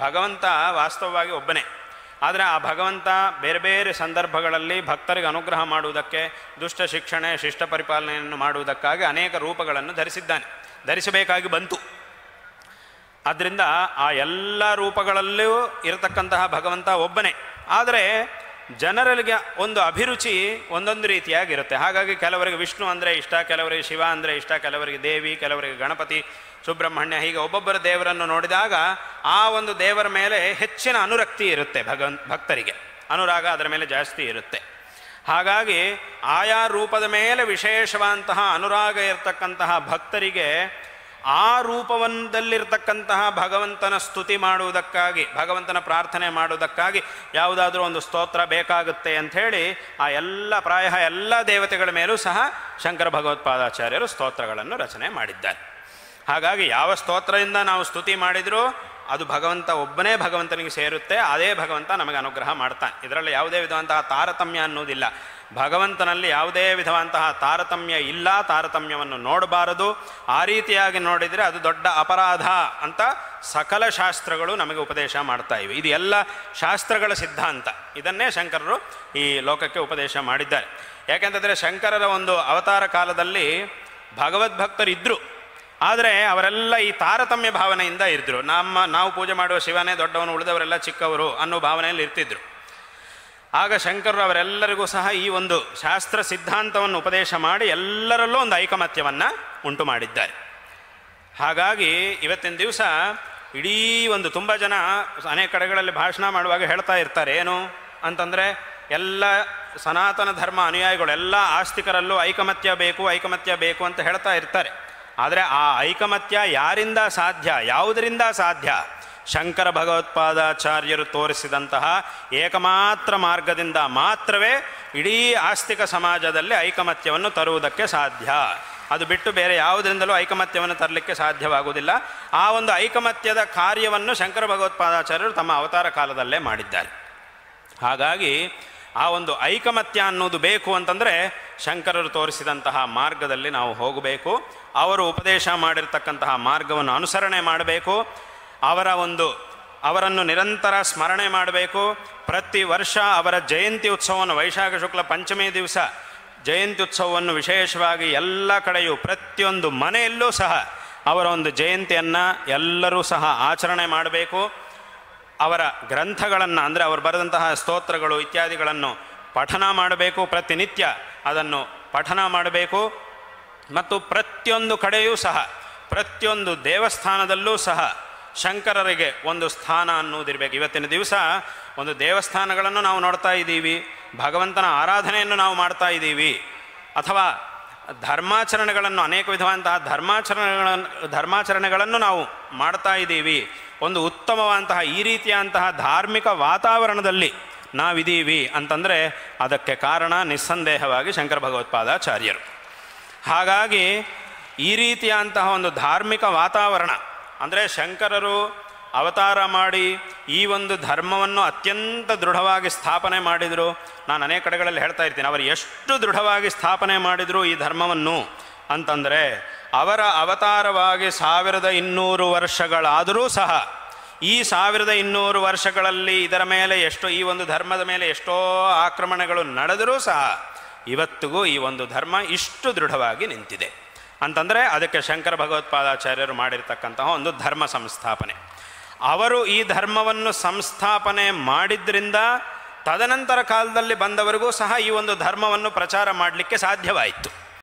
ಭಗವಂತ ವಾಸ್ತವವಾಗಿ ಒಬ್ಬನೇ. ಆದರೆ ಆ ಭಗವಂತ ಬೇರೆ ಬೇರೆ ಸಂದರ್ಭಗಳಲ್ಲಿ ಭಕ್ತರಿಗೆ ಅನುಗ್ರಹ ಮಾಡುವುದಕ್ಕೆ, ದುಷ್ಟ ಶಿಕ್ಷಣೆ ಶಿಷ್ಟ ಪರಿಪಾಲನೆಯನ್ನು ಮಾಡುವುದಕ್ಕಾಗಿ ಅನೇಕ ರೂಪಗಳನ್ನು ಧರಿಸಬೇಕಾಗಿ ಬಂತು. ಆದ್ದರಿಂದ ಆ ಎಲ್ಲ ರೂಪಗಳಲ್ಲೂ ಇರತಕ್ಕಂತಹ ಭಗವಂತ ಒಬ್ಬನೇ. ಆದರೆ ಜನರಿಗೆ ಒಂದು ಅಭಿರುಚಿ ಒಂದೊಂದು ರೀತಿಯಾಗಿರುತ್ತೆ. ಹಾಗಾಗಿ ಕೆಲವರಿಗೆ ವಿಷ್ಣು ಅಂದರೆ ಇಷ್ಟ, ಕೆಲವರಿಗೆ ಶಿವ ಅಂದರೆ ಇಷ್ಟ, ಕೆಲವರಿಗೆ ದೇವಿ, ಕೆಲವರಿಗೆ ಗಣಪತಿ, ಸುಬ್ರಹ್ಮಣ್ಯ, ಹೀಗೆ ಒಬ್ಬೊಬ್ಬರ ದೇವರನ್ನು ನೋಡಿದಾಗ ಆ ಒಂದು ದೇವರ ಮೇಲೆ ಹೆಚ್ಚಿನ ಅನುರಕ್ತಿ ಇರುತ್ತೆ. ಭಕ್ತರಿಗೆ ಅನುರಾಗ ಅದರ ಮೇಲೆ ಜಾಸ್ತಿ ಇರುತ್ತೆ. ಹಾಗಾಗಿ ಆಯಾ ರೂಪದ ಮೇಲೆ ವಿಶೇಷವಾದಂತಹ ಅನುರಾಗ ಇರತಕ್ಕಂತಹ ಭಕ್ತರಿಗೆ ಆ ರೂಪವನ್ನದಲ್ಲಿರ್ತಕ್ಕಂತಹ ಭಗವಂತನ ಸ್ತುತಿ ಮಾಡುವುದಕ್ಕಾಗಿ, ಭಗವಂತನ ಪ್ರಾರ್ಥನೆ ಮಾಡುವುದಕ್ಕಾಗಿ ಯಾವುದಾದ್ರೂ ಒಂದು ಸ್ತೋತ್ರ ಬೇಕಾಗುತ್ತೆ ಅಂಥೇಳಿ ಪ್ರಾಯ ಎಲ್ಲ ದೇವತೆಗಳ ಮೇಲೂ ಸಹ ಶಂಕರ ಭಗವತ್ಪಾದಾಚಾರ್ಯರು ಸ್ತೋತ್ರಗಳನ್ನು ರಚನೆ ಮಾಡಿದ್ದಾರೆ. ಹಾಗಾಗಿ ಯಾವ ಸ್ತೋತ್ರದಿಂದ ನಾವು ಸ್ತುತಿ ಮಾಡಿದರೂ ಅದು ಭಗವಂತ ಒಬ್ಬನೇ ಭಗವಂತನಿಗೆ ಸೇರುತ್ತೆ. ಅದೇ ಭಗವಂತ ನಮಗೆ ಅನುಗ್ರಹ ಮಾಡ್ತಾನೆ. ಇದರಲ್ಲಿ ಯಾವುದೇ ವಿಧವಂತಹ ತಾರತಮ್ಯ ಅನ್ನೋದಿಲ್ಲ. ಭಗವಂತನಲ್ಲಿ ಯಾವುದೇ ವಿಧವಂತಹ ತಾರತಮ್ಯ ಇಲ್ಲ. ತಾರತಮ್ಯವನ್ನು ನೋಡಬಾರದು. ಆ ರೀತಿಯಾಗಿ ನೋಡಿದರೆ ಅದು ದೊಡ್ಡ ಅಪರಾಧ ಅಂತ ಸಕಲ ಶಾಸ್ತ್ರಗಳು ನಮಗೆ ಉಪದೇಶ ಮಾಡ್ತಾ ಇವೆ. ಇದು ಎಲ್ಲ ಶಾಸ್ತ್ರಗಳ ಸಿದ್ಧಾಂತ. ಇದನ್ನೇ ಶಂಕರರು ಈ ಲೋಕಕ್ಕೆ ಉಪದೇಶ ಮಾಡಿದ್ದಾರೆ. ಯಾಕೆಂತಂದರೆ ಶಂಕರರ ಒಂದು ಅವತಾರ ಕಾಲದಲ್ಲಿ ಭಗವದ್ಭಕ್ತರಿದ್ದರು. ಆದರೆ ಅವರೆಲ್ಲ ಈ ತಾರತಮ್ಯ ಭಾವನೆಯಿಂದ ಇದ್ದರು. ನಾವು ಪೂಜೆ ಮಾಡುವ ಶಿವನೇ ದೊಡ್ಡವನು, ಉಳಿದವರೆಲ್ಲ ಚಿಕ್ಕವರು ಅನ್ನೋ ಭಾವನೆಯಲ್ಲಿ ಇರ್ತಿದ್ರು. ಆಗ ಶಂಕರರು ಅವರೆಲ್ಲರಿಗೂ ಸಹ ಈ ಒಂದು ಶಾಸ್ತ್ರ ಸಿದ್ಧಾಂತವನ್ನು ಉಪದೇಶ ಮಾಡಿ ಎಲ್ಲರಲ್ಲೂ ಒಂದು ಐಕಮತ್ಯವನ್ನು ಉಂಟು ಮಾಡಿದ್ದಾರೆ. ಹಾಗಾಗಿ ಇವತ್ತಿನ ದಿವಸ ಇಡೀ ಒಂದು ತುಂಬ ಜನ ಅನೇಕ ಕಡೆಗಳಲ್ಲಿ ಭಾಷಣ ಮಾಡುವಾಗ ಹೇಳ್ತಾ ಇರ್ತಾರೆ. ಏನು ಅಂತಂದರೆ ಎಲ್ಲ ಸನಾತನ ಧರ್ಮ ಅನುಯಾಯಿಗಳು ಎಲ್ಲ ಆಸ್ತಿಕರಲ್ಲೂ ಐಕಮತ್ಯ ಬೇಕು ಅಂತ ಹೇಳ್ತಾ ಇರ್ತಾರೆ. ಆದರೆ ಆ ಐಕಮತ್ಯ ಯಾರಿಂದ ಸಾಧ್ಯ, ಯಾವುದರಿಂದ ಸಾಧ್ಯ? ಶಂಕರ ಭಗವತ್ಪಾದಾಚಾರ್ಯರು ತೋರಿಸಿದಂತಹ ಏಕಮಾತ್ರ ಮಾರ್ಗದಿಂದ ಮಾತ್ರವೇ ಇಡೀ ಆಸ್ತಿಕ ಸಮಾಜದಲ್ಲಿ ಐಕಮತ್ಯವನ್ನು ತರುವುದಕ್ಕೆ ಸಾಧ್ಯ. ಅದು ಬಿಟ್ಟು ಬೇರೆ ಯಾವುದರಿಂದಲೂ ಐಕಮತ್ಯವನ್ನು ತರಲಿಕ್ಕೆ ಸಾಧ್ಯವಾಗುವುದಿಲ್ಲ. ಆ ಒಂದು ಐಕಮತ್ಯದ ಕಾರ್ಯವನ್ನು ಶಂಕರ ಭಗವತ್ಪಾದಾಚಾರ್ಯರು ತಮ್ಮ ಅವತಾರ ಕಾಲದಲ್ಲೇ ಮಾಡಿದ್ದಾರೆ. ಹಾಗಾಗಿ ಆ ಒಂದು ಐಕಮತ್ಯ ಅನ್ನೋದು ಬೇಕು ಅಂತಂದರೆ ಶಂಕರರು ತೋರಿಸಿದಂತಹ ಮಾರ್ಗದಲ್ಲಿ ನಾವು ಹೋಗಬೇಕು. ಅವರು ಉಪದೇಶ ಮಾಡಿರ್ತಕ್ಕಂತಹ ಮಾರ್ಗವನ್ನು ಅನುಸರಣೆ ಮಾಡಬೇಕು. ಅವರನ್ನು ನಿರಂತರ ಸ್ಮರಣೆ ಮಾಡಬೇಕು. ಪ್ರತಿ ವರ್ಷ ಅವರ ಜಯಂತಿ ಉತ್ಸವವನ್ನು, ವೈಶಾಖ ಶುಕ್ಲ ಪಂಚಮಿ ದಿವಸ ಜಯಂತಿ ಉತ್ಸವವನ್ನು ವಿಶೇಷವಾಗಿ ಎಲ್ಲ ಕಡೆಯೂ ಪ್ರತಿಯೊಂದು ಮನೆಯಲ್ಲೂ ಸಹ ಅವರ ಒಂದು ಜಯಂತಿಯನ್ನು ಎಲ್ಲರೂ ಸಹ ಆಚರಣೆ ಮಾಡಬೇಕು. ಅವರ ಗ್ರಂಥಗಳನ್ನು ಅಂದರೆ ಅವರು ಬರೆದಂತಹ ಸ್ತೋತ್ರಗಳು ಇತ್ಯಾದಿಗಳನ್ನು ಪಠನ ಮಾಡಬೇಕು. ಪ್ರತಿನಿತ್ಯ ಅದನ್ನು ಪಠನ ಮಾಡಬೇಕು. ಮತ್ತು ಪ್ರತಿಯೊಂದು ಕಡೆಯೂ ಸಹ, ಪ್ರತಿಯೊಂದು ದೇವಸ್ಥಾನದಲ್ಲೂ ಸಹ ಶಂಕರರಿಗೆ ಒಂದು ಸ್ಥಾನ ಅನ್ನುವುದಿರಬೇಕು. ಇವತ್ತಿನ ದಿವಸ ಒಂದು ದೇವಸ್ಥಾನಗಳನ್ನು ನಾವು ನೋಡ್ತಾ ಇದ್ದೀವಿ, ಭಗವಂತನ ಆರಾಧನೆಯನ್ನು ನಾವು ಮಾಡ್ತಾ ಇದ್ದೀವಿ, ಅಥವಾ ಧರ್ಮಾಚರಣೆಗಳನ್ನು ಅನೇಕ ವಿಧವಾದಂತಹ ಧರ್ಮಾಚರಣೆಗಳನ್ನು ನಾವು ಮಾಡ್ತಾ ಇದ್ದೀವಿ. ಒಂದು ಉತ್ತಮವಾದಂತಹ ಈ ರೀತಿಯಾದಂತಹ ಧಾರ್ಮಿಕ ವಾತಾವರಣದಲ್ಲಿ ನಾವಿದ್ದೀವಿ ಅಂತಂದರೆ ಅದಕ್ಕೆ ಕಾರಣ ನಿಸ್ಸಂದೇಹವಾಗಿ ಶಂಕರ ಭಗವತ್ಪಾದಾಚಾರ್ಯರು. ಹಾಗಾಗಿ ಈ ರೀತಿಯಾದಂತಹ ಒಂದು ಧಾರ್ಮಿಕ ವಾತಾವರಣ ಅಂದರೆ ಶಂಕರರು ಅವತಾರ ಮಾಡಿ ಈ ಒಂದು ಧರ್ಮವನ್ನು ಅತ್ಯಂತ ದೃಢವಾಗಿ ಸ್ಥಾಪನೆ ಮಾಡಿದರು. ನಾನು ಅನೇಕ ಕಡೆಗಳಲ್ಲಿ ಹೇಳ್ತಾ ಇರ್ತೀನಿ, ಅವರು ಎಷ್ಟು ದೃಢವಾಗಿ ಸ್ಥಾಪನೆ ಮಾಡಿದರು ಈ ಧರ್ಮವನ್ನು ಅಂತಂದರೆ, ಅವರ ಅವತಾರವಾಗಿ 1200 ವರ್ಷಗಳಾದರೂ ಸಹ ಈ 1200 ವರ್ಷಗಳಲ್ಲಿ ಇದರ ಮೇಲೆ ಈ ಒಂದು ಧರ್ಮದ ಮೇಲೆ ಎಷ್ಟೋ ಆಕ್ರಮಣಗಳು ನಡೆದರೂ ಸಹ ಇವತ್ತಿಗೂ ಈ ಒಂದು ಧರ್ಮ ಇಷ್ಟು ದೃಢವಾಗಿ ನಿಂತಿದೆ ಅಂತಂದರೆ ಅದಕ್ಕೆ ಶಂಕರ ಭಗವತ್ಪಾದಾಚಾರ್ಯರು ಮಾಡಿರ್ತಕ್ಕಂತಹ ಒಂದು ಧರ್ಮ ಸಂಸ್ಥಾಪನೆ. ಅವರು ಈ ಧರ್ಮವನ್ನು ಸಂಸ್ಥಾಪನೆ ಮಾಡಿದ್ರಿಂದ ತದನಂತರ ಕಾಲದಲ್ಲಿ ಬಂದವರಿಗೂ ಸಹ ಈ ಒಂದು ಧರ್ಮವನ್ನು ಪ್ರಚಾರ ಮಾಡಲಿಕ್ಕೆ ಸಾಧ್ಯವಾಯಿತು.